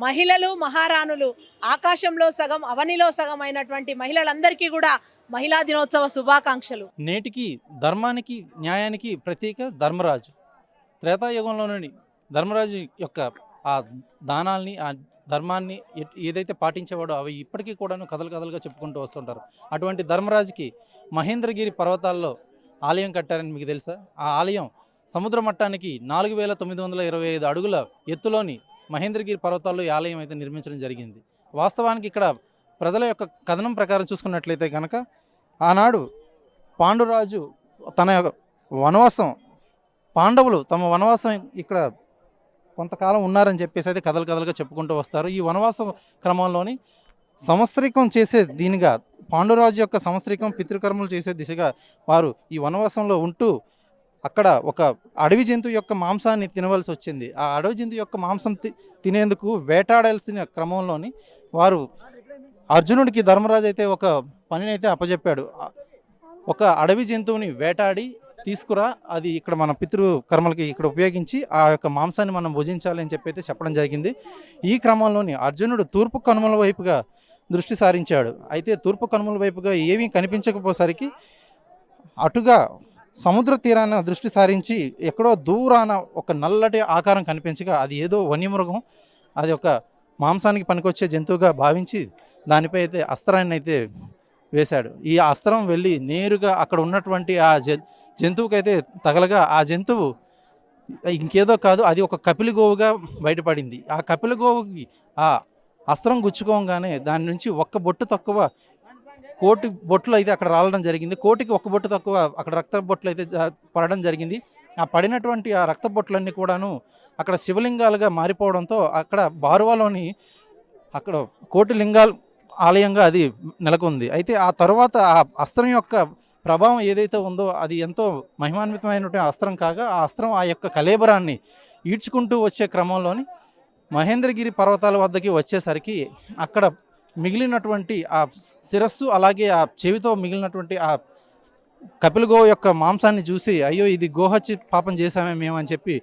మహిళలు మహారాణులు ఆకాశంలో సగం అవనిలో సగం అయినటువంటి మహిళలందరికీ కూడా మహిళా దినోత్సవ శుభాకాంక్షలు. నేటికి ధర్మానికి న్యాయానికి ప్రతీక ధర్మరాజు. త్రేతాయుగంలోని ధర్మరాజు యొక్క ఆ దానాల్ని ఆ ధర్మాన్ని ఏదైతే పాటించేవాడో అవి ఇప్పటికీ కూడాను కథలు కథలుగా చెప్పుకుంటూ వస్తుంటారు. అటువంటి ధర్మరాజుకి మహేంద్రగిరి పర్వతాల్లో ఆలయం కట్టారని మీకు తెలుసా? ఆ ఆలయం సముద్ర మట్టానికి 4925 అడుగుల ఎత్తులోని మహేంద్రగిరి పర్వతాల్లో ఈ ఆలయం అయితే నిర్మించడం జరిగింది. వాస్తవానికి ఇక్కడ ప్రజల యొక్క కథనం ప్రకారం చూసుకున్నట్లయితే కనుక ఆనాడు పాండురాజు తన వనవాసం పాండవులు తమ వనవాసం ఇక్కడ కొంతకాలం ఉన్నారని చెప్పేసి అయితే కథలు కథలుగా చెప్పుకుంటూ వస్తారు. ఈ వనవాస క్రమంలోని సంవత్సరికం చేసే దీనిగా పాండురాజు యొక్క సంవత్సరికం పితృకర్మలు చేసే దిశగా వారు ఈ వనవాసంలో ఉంటూ అక్కడ ఒక అడవి జంతువు యొక్క మాంసాన్ని తినవలసి వచ్చింది. ఆ అడవి జంతువు యొక్క మాంసం తినేందుకు వేటాడాల్సిన క్రమంలోని వారు అర్జునుడికి ధర్మరాజు అయితే ఒక పనిని అయితే అప్పచెప్పాడు. ఒక అడవి జంతువుని వేటాడి తీసుకురా, అది ఇక్కడ మన పితృకర్మలకి ఇక్కడ ఉపయోగించి ఆ యొక్క మాంసాన్ని మనం భుజించాలి అని చెప్పి అయితే చెప్పడం జరిగింది. ఈ క్రమంలోని అర్జునుడు తూర్పు కనుమల వైపుగా దృష్టి సారించాడు. అయితే తూర్పు కనుమల వైపుగా ఏమీ కనిపించకపోసరికి అటుగా సముద్ర తీరాన దృష్టి సారించి ఎక్కడో దూరాన ఒక నల్లటి ఆకారం కనిపించగా అది ఏదో వన్యమృగం, అది ఒక మాంసానికి పనికొచ్చే జంతువుగా భావించి దానిపై అయితే అస్త్రాన్ని అయితే వేశాడు. ఈ అస్త్రం వెళ్ళి నేరుగా అక్కడ ఉన్నటువంటి ఆ జంతువుకైతే తగలగా ఆ జంతువు ఇంకేదో కాదు, అది ఒక కపిలిగోవుగా బయటపడింది. ఆ కపిలిగోవుకి ఆ అస్త్రం గుచ్చుకోగానే దాని నుంచి ఒక్క బొట్టు తక్కువ కోటి బొట్లు అయితే అక్కడ రాలడం జరిగింది. కోటికి ఒక్క బొట్టు తక్కువ అక్కడ రక్త బొట్లు అయితే పడడం జరిగింది. ఆ పడినటువంటి ఆ రక్త బొట్లన్నీ కూడాను అక్కడ శివలింగాలుగా మారిపోవడంతో అక్కడ బారువాలోని అక్కడ కోటి లింగాల ఆలయంగా అది నెలకొంది. అయితే ఆ తర్వాత ఆ అస్త్రం యొక్క ప్రభావం ఏదైతే ఉందో అది ఎంతో మహిమాన్వితమైనటువంటి అస్త్రం కాగా ఆ అస్త్రం ఆ యొక్క కళేబరాన్ని ఈడ్చుకుంటూ వచ్చే క్రమంలోని మహేంద్రగిరి పర్వతాల వద్దకి వచ్చేసరికి అక్కడ మిగిలినటువంటి ఆ శిరస్సు అలాగే ఆ చెవితో మిగిలినటువంటి ఆ కపిలగో యొక్క మాంసాన్ని చూసి అయ్యో ఇది గోహత్య పాపం చేశామే మేము అని చెప్పి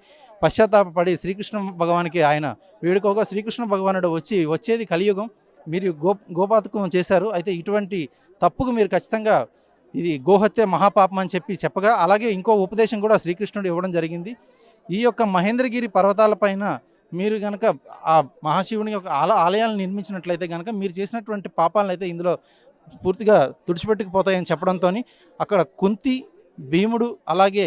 పశ్చాత్తాపడి శ్రీకృష్ణ భగవానికి ఆయన వేడుకోగా శ్రీకృష్ణ భగవానుడు వచ్చేది కలియుగం, మీరు గోపాతకం చేశారు, అయితే ఇటువంటి తప్పుకు మీరు ఖచ్చితంగా ఇది గోహత్య మహాపాపం అని చెప్పగా అలాగే ఇంకో ఉపదేశం కూడా శ్రీకృష్ణుడు ఇవ్వడం జరిగింది. ఈ యొక్క మహేంద్రగిరి పర్వతాలపైన మీరు కనుక ఆ మహాశివుని యొక్క ఆలయాలను నిర్మించినట్లయితే కనుక మీరు చేసినటువంటి పాపాలను అయితే ఇందులో పూర్తిగా తుడిచిపెట్టుకుపోతాయని చెప్పడంతో అక్కడ కుంతి, భీముడు అలాగే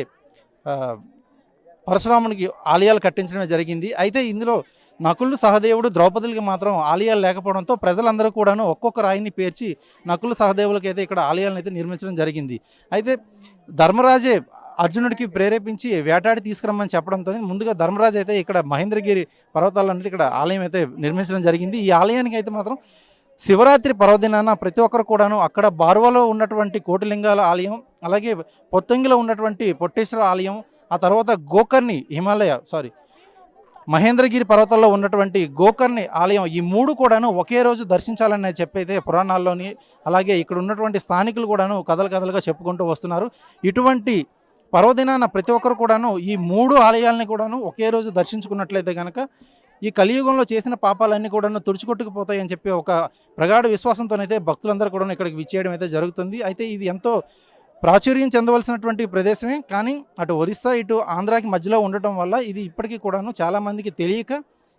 పరశురామునికి ఆలయాలు కట్టించడమే జరిగింది. అయితే ఇందులో నకులు, సహదేవుడు, ద్రౌపదులకి మాత్రం ఆలయాలు లేకపోవడంతో ప్రజలందరూ కూడాను ఒక్కొక్క రాయిని పేర్చి నకులు, సహదేవులకి అయితే ఇక్కడ ఆలయాలను అయితే నిర్మించడం జరిగింది. అయితే ధర్మరాజే అర్జునుడికి ప్రేరేపించి వేటాడి తీసుకురమ్మని చెప్పడంతో ముందుగా ధర్మరాజు అయితే ఇక్కడ మహేంద్రగిరి పర్వతాలన్నిటి ఇక్కడ ఆలయం అయితే నిర్మించడం జరిగింది. ఈ ఆలయానికి అయితే మాత్రం శివరాత్రి పర్వదినాన ప్రతి ఒక్కరు కూడాను అక్కడ బారువలో ఉన్నటువంటి కోటిలింగాల ఆలయం, అలాగే పొత్తంగిలో ఉన్నటువంటి పొట్టేశ్వర ఆలయం, ఆ తర్వాత మహేంద్రగిరి పర్వతాల్లో ఉన్నటువంటి గోకర్ణి ఆలయం, ఈ మూడు కూడాను ఒకే రోజు దర్శించాలని చెప్పైతే పురాణాల్లోని అలాగే ఇక్కడ ఉన్నటువంటి స్థానికులు కూడాను కథలుగా చెప్పుకుంటూ వస్తున్నారు. ఇటువంటి పర్వదినాన ప్రతి ఒక్కరు కూడాను ఈ మూడు ఆలయాలని కూడాను ఒకే రోజు దర్శించుకున్నట్లయితే కనుక ఈ కలియుగంలో చేసిన పాపాలన్నీ కూడాను తుడుచుకొట్టుకుపోతాయి అని చెప్పి ఒక ప్రగాఢ విశ్వాసంతోనైతే భక్తులందరూ కూడా ఇక్కడికి విచ్చేయడం అయితే జరుగుతుంది. అయితే ఇది ఎంతో ప్రాచుర్యం చెందవలసినటువంటి ప్రదేశమే, కానీ అటు ఒరిస్సా ఇటు ఆంధ్రాకి మధ్యలో ఉండటం వల్ల ఇది ఇప్పటికీ కూడాను చాలామందికి తెలియక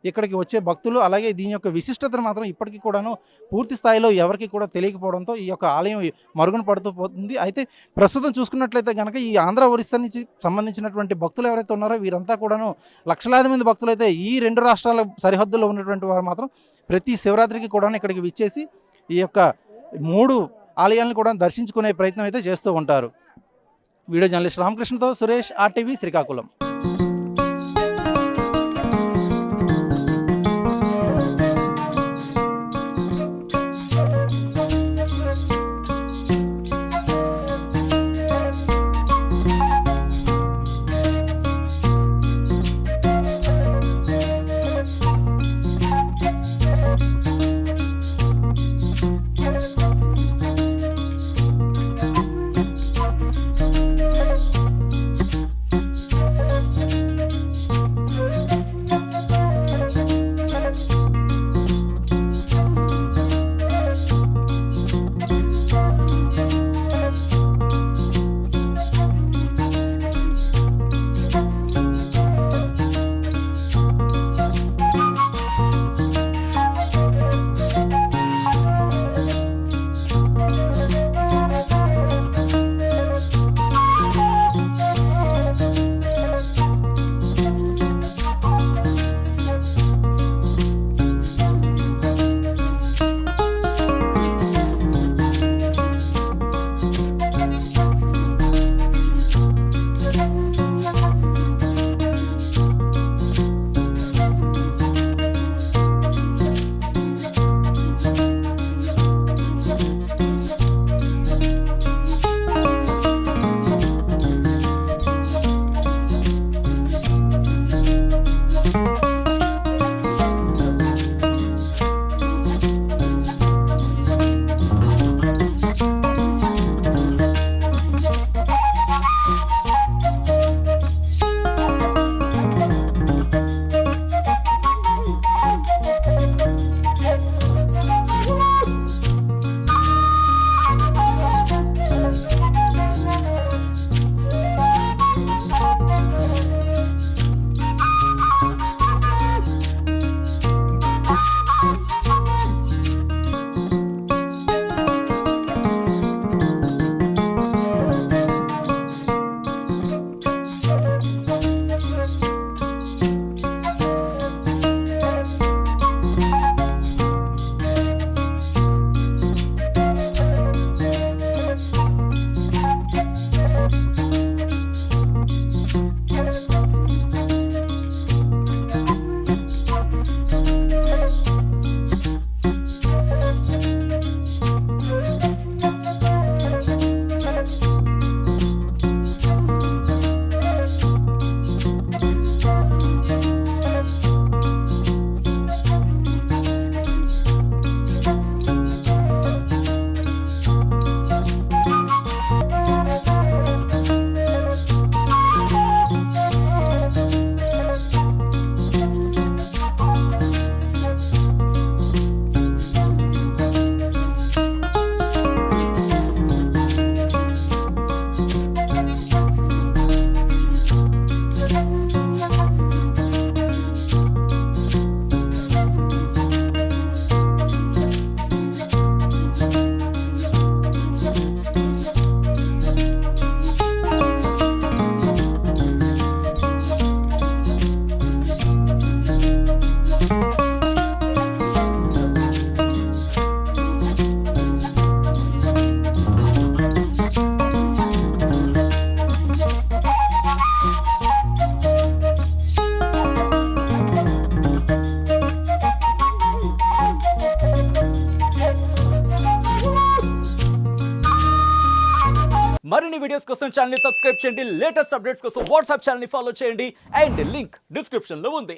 ఇక్కడికి వచ్చే భక్తులు అలాగే దీని యొక్క విశిష్టతను మాత్రం ఇప్పటికీ కూడాను పూర్తి స్థాయిలో ఎవరికి కూడా తెలియకపోవడంతో ఈ యొక్క ఆలయం మరుగున పడుతూ పోతుంది. అయితే ప్రస్తుతం చూసుకున్నట్లయితే కనుక ఈ ఆంధ్ర ఒరిస్సా నుంచి సంబంధించినటువంటి భక్తులు ఎవరైతే ఉన్నారో వీరంతా కూడాను లక్షలాది మంది భక్తులు అయితే ఈ రెండు రాష్ట్రాల సరిహద్దుల్లో ఉన్నటువంటి వారు మాత్రం ప్రతి శివరాత్రికి కూడా ఇక్కడికి విచ్చేసి ఈ యొక్క మూడు ఆలయాలను కూడా దర్శించుకునే ప్రయత్నం అయితే చేస్తూ ఉంటారు. వీడియో జర్నలిస్ట్ రామకృష్ణతో సురేష్, RTV, శ్రీకాకుళం. మరిన్ని వీడియోస్ కోసం ఛానల్ ని సబ్స్క్రైబ్ చేయండి, లేటెస్ట్ అప్డేట్స్ కోసం వాట్సాప్ ఛానల్ ని ఫాలో చేయండి అండ్ లింక్ డిస్క్రిప్షన్ లో ఉంది.